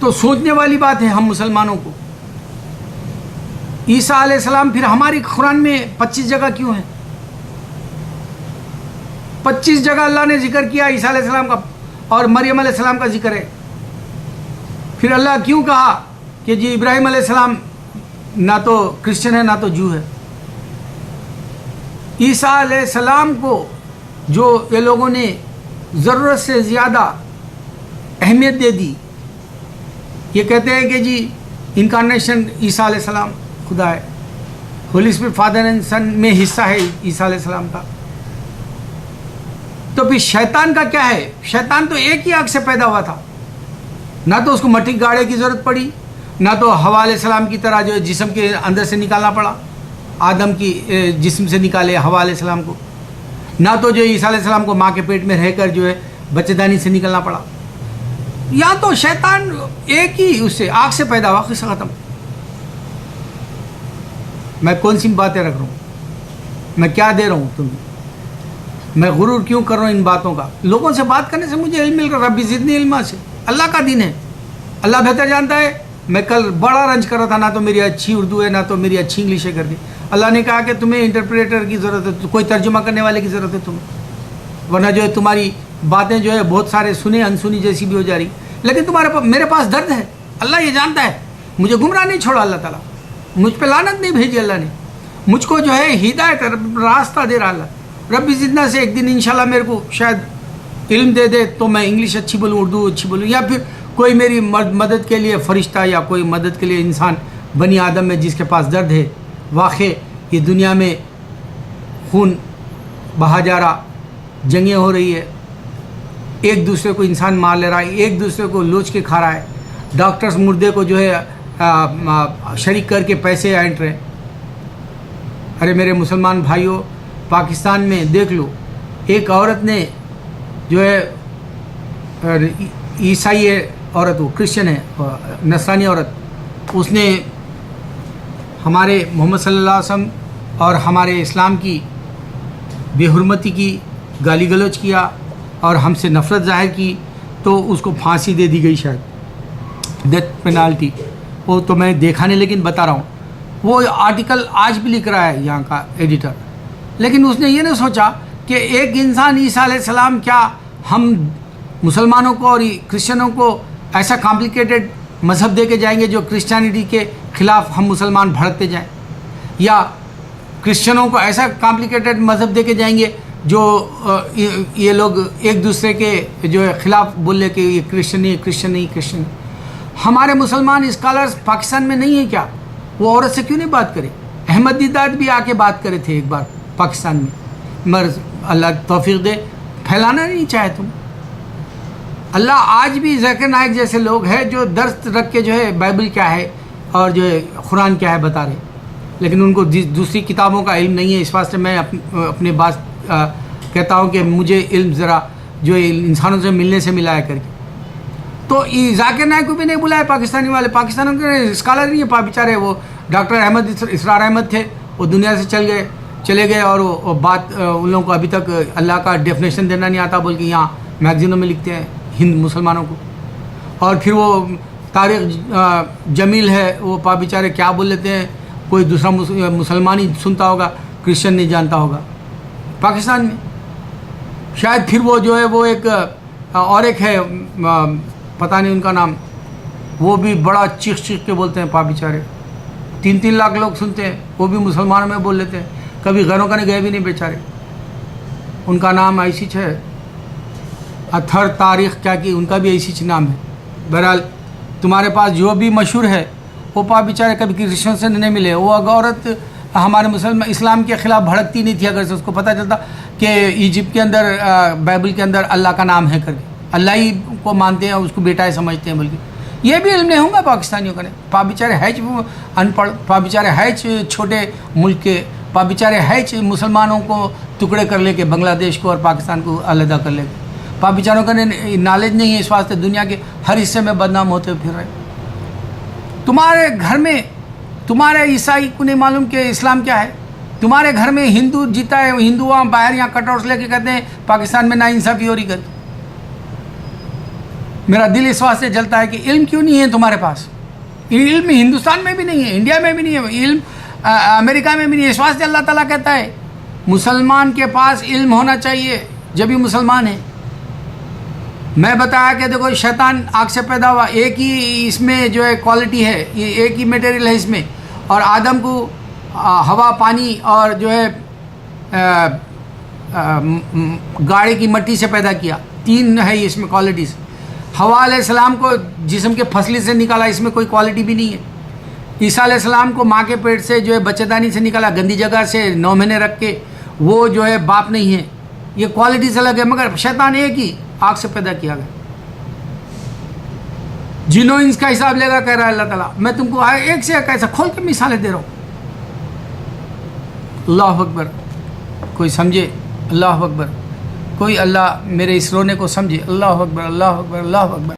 تو سوچنے والی بات ہے ہم مسلمانوں کو. عیسیٰ علیہ السلام پھر ہماری قرآن میں 25 جگہ کیوں ہیں؟ 25 جگہ اللہ نے ذکر کیا عیسیٰ علیہ السلام کا، اور مریم علیہ السلام کا ذکر ہے. پھر اللہ کیوں کہا کہ جی ابراہیم علیہ السلام نہ تو کرسچن ہے نہ تو جو ہے؟ عیسیٰ علیہ السلام کو جو یہ لوگوں نے ضرورت سے زیادہ اہمیت دے دی، یہ کہتے ہیں کہ جی انکارنیشن عیسیٰ علیہ السلام خدا ہے، ہولی اسپرٹ فادر اینڈ سن میں حصہ ہے عیسیٰ علیہ السلام کا. تو پھر شیطان کا کیا ہے؟ شیطان تو ایک ہی آگ سے پیدا ہوا تھا، نہ تو اس کو مٹی گاڑے کی ضرورت پڑی، نہ تو حوا علیہ السلام کی طرح جو ہے جسم کے اندر سے نکالنا پڑا، آدم کی جسم سے نکالے حوا علیہ السلام کو، نہ تو جو عیسیٰ علیہ السلام کو ماں کے پیٹ میں رہ کر جو ہے بچے دانی سے نکلنا پڑا. یا تو شیطان ایک ہی اس سے آگ سے پیدا ہوا، قصہ ختم. میں کون سی باتیں رکھ رہا ہوں؟ میں کیا دے رہا ہوں تمہیں؟ میں غرور کیوں کر رہا ہوں ان باتوں کا؟ لوگوں سے بات کرنے سے مجھے علم مل رہا. ربی زدنی علما سے اللہ کا دین ہے، اللہ بہتر جانتا ہے. میں کل بڑا رنج کر رہا تھا، نہ تو میری اچھی اردو ہے نہ تو میری اچھی انگلش ہے کر کے. اللہ نے کہا کہ تمہیں انٹرپریٹر کی ضرورت ہے، کوئی ترجمہ کرنے والے کی ضرورت ہے تمہیں، ورنہ جو ہے تمہاری باتیں جو ہے بہت سارے سنے انسنی جیسی بھی ہو جا رہی. لیکن میرے پاس درد ہے، اللہ یہ جانتا ہے. مجھے گمراہ نہیں چھوڑا اللہ تعالیٰ، مجھ پہ لعنت نہیں بھیجی اللہ نے، مجھ کو جو ہے ہدایت راستہ دے رہا اللہ. ربی زدنا سے ایک دن انشاءاللہ میرے کو شاید علم دے دے تو میں انگلش اچھی بولوں، اردو اچھی بولوں، یا پھر کوئی میری مدد کے لیے فرشتہ یا کوئی مدد کے لیے انسان بنی آدم میں جس کے پاس درد ہے. واقع یہ دنیا میں خون بہا جا رہا، جنگیں ہو رہی ہے، ایک دوسرے کو انسان مار لے رہا ہے، ایک دوسرے کو لوچ کے کھا رہا ہے. ڈاکٹرز مردے کو جو ہے شریک کر کے پیسے اینٹ رہے. ارے میرے مسلمان بھائیوں، پاکستان میں دیکھ لو، ایک عورت نے جو ہے عیسائی ہے عورت، وہ کرسچن ہے، نصرانی عورت، اس نے ہمارے محمد صلی اللہ علیہ وسلم اور ہمارے اسلام کی بے حرمتی کی، گالی گلوچ کیا اور ہم سے نفرت ظاہر کی، تو اس کو پھانسی دے دی گئی، شاید ڈیتھ پینالٹی. وہ تو میں دیکھا نہیں لیکن بتا رہا ہوں. وہ آرٹیکل آج بھی لکھ رہا ہے یہاں کا ایڈیٹر. لیکن اس نے یہ نہیں سوچا کہ ایک انسان عیسیٰ علیہ السلام، کیا ہم مسلمانوں کو اور کرسچنوں کو ایسا کمپلیکیٹڈ مذہب دے کے جائیں گے جو کرسچینٹی کے خلاف ہم مسلمان بھڑکتے جائیں، یا کرسچنوں کو ایسا کمپلیکیٹڈ مذہب دے کے جائیں گے جو یہ لوگ ایک دوسرے کے جو ہے خلاف بولے کہ یہ کرسچن نہیں، کرسچن نہیں، کرسچن. ہمارے مسلمان اسکالرز پاکستان میں نہیں ہیں کیا؟ وہ عورت سے کیوں نہیں بات کرے؟ احمد دیدات بھی آ کے بات کرے تھے ایک بار پاکستان میں، مگر اللہ توفیق دے، پھیلانا نہیں چاہے تم. اللہ آج بھی ذاکر نائک جیسے لوگ ہیں جو درس رکھ کے جو ہے بائبل کیا ہے اور جو ہے قرآن کیا ہے بتا رہے، لیکن ان کو دوسری کتابوں کا علم نہیں ہے. اس واسطے میں اپنے بات کہتا ہوں کہ مجھے علم ذرا جو انسانوں سے ملنے سے ملایا کر کے. تو ذاکر نائک کو بھی نہیں بلایا پاکستانی والے، پاکستانوں کے اسکالر نہیں ہے بیچارے. وہ ڈاکٹر احمد اسرار احمد تھے، وہ دنیا سے چلے گئے، اور وہ بات ان لوگوں کو ابھی تک اللہ کا ڈیفینیشن دینا نہیں آتا، بلکہ یہاں میگزینوں میں لکھتے ہیں ہند مسلمانوں کو. اور پھر وہ طارق جمیل ہے، وہ بیچارے کیا بول لیتے ہیں، کوئی دوسرا مسلمان ہی سنتا ہوگا، کرسچن نہیں جانتا ہوگا پاکستان میں. شاید پھر وہ جو ہے وہ ایک اور ایک ہے، پتہ نہیں ان کا نام، وہ بھی بڑا چیخ کے بولتے ہیں بیچارے، 3 لاکھ لوگ سنتے ہیں، وہ بھی مسلمانوں میں بول لیتے ہیں، کبھی گھروں کا نہیں گئے بھی نہیں بیچارے. ان کا نام ایسی ہے، اتھر تاریخ کیا کی، ان کا بھی ایسی نام ہے. بہرحال تمہارے پاس جو بھی مشہور ہے وہ بیچارے کبھی کرسچن سے نہیں ملے. وہ عورت ہمارے مسلمان اسلام کے خلاف بھڑکتی نہیں تھی اگر سے اس کو پتہ چلتا کہ ایجپٹ کے اندر بائبل کے اندر اللہ کا نام ہے کر کے، اللہ ہی کو مانتے ہیں، اس کو بیٹا ہی سمجھتے ہیں. بلکہ یہ بھی علم نہیں ہوگا پاکستانیوں کا. بیچارے ہے ان پڑھ، بیچارے ہے چھوٹے ملک کے، بیچارے ہے مسلمانوں کو ٹکڑے کر لے کے بنگلہ دیش کو اور پاکستان کو علیحدہ کر لے کے. بیچاروں کا نالج نہیں ہے، اس واسطے دنیا کے ہر حصے میں بدنام ہوتے پھر رہے. تمہارے گھر میں تمہارے عیسائی کو نہیں معلوم کہ اسلام کیا ہے. تمہارے گھر میں ہندو جیتا ہے، ہندو وہاں باہر یہاں کٹ آؤٹس لے کے کہتے ہیں پاکستان میں ناانصافی ہو رہی کر. میرا دل اس واسطے سے جلتا ہے کہ علم کیوں نہیں ہے تمہارے پاس؟ علم ہندوستان میں بھی نہیں ہے، انڈیا میں بھی نہیں ہے، علم امریکہ میں بھی نہیں ہے. اس واسطے اللہ تعالیٰ کہتا ہے مسلمان کے پاس علم ہونا چاہیے جب ہی مسلمان ہے. میں بتایا کہ دیکھو شیطان آگ سے پیدا ہوا، ایک ہی اس میں جو ہے کوالٹی ہے، ایک ہی میٹیریل ہے اس میں، اور آدم کو ہوا پانی اور جو ہے گاڑی کی مٹی سے پیدا کیا. 3 ہے اس میں کوالٹیز. ہوا علیہ السلام کو جسم کے پھسلی سے نکالا، اس میں کوئی کوالٹی بھی نہیں ہے. عیسیٰ علیہ السلام کو ماں کے پیٹ سے جو ہے بچے دانی سے نکالا، گندی جگہ سے 9 مہینے رکھ کے، وہ جو ہے باپ نہیں ہے. یہ کوالٹیز الگ ہے، مگر شیطان ایک ہی آگ سے پیدا کیا گیا. جن و انس کا حساب لے گا کہہ رہا ہے اللہ تعالیٰ. میں تم کو ایک سے ایک ایسا کھول کے مثالیں دے رہا ہوں. اللہ اکبر. کوئی سمجھے؟ اللہ اکبر. کوئی اللہ میرے اس رونے کو سمجھے. اللہ اکبر، اللہ اکبر، اللہ اکبر.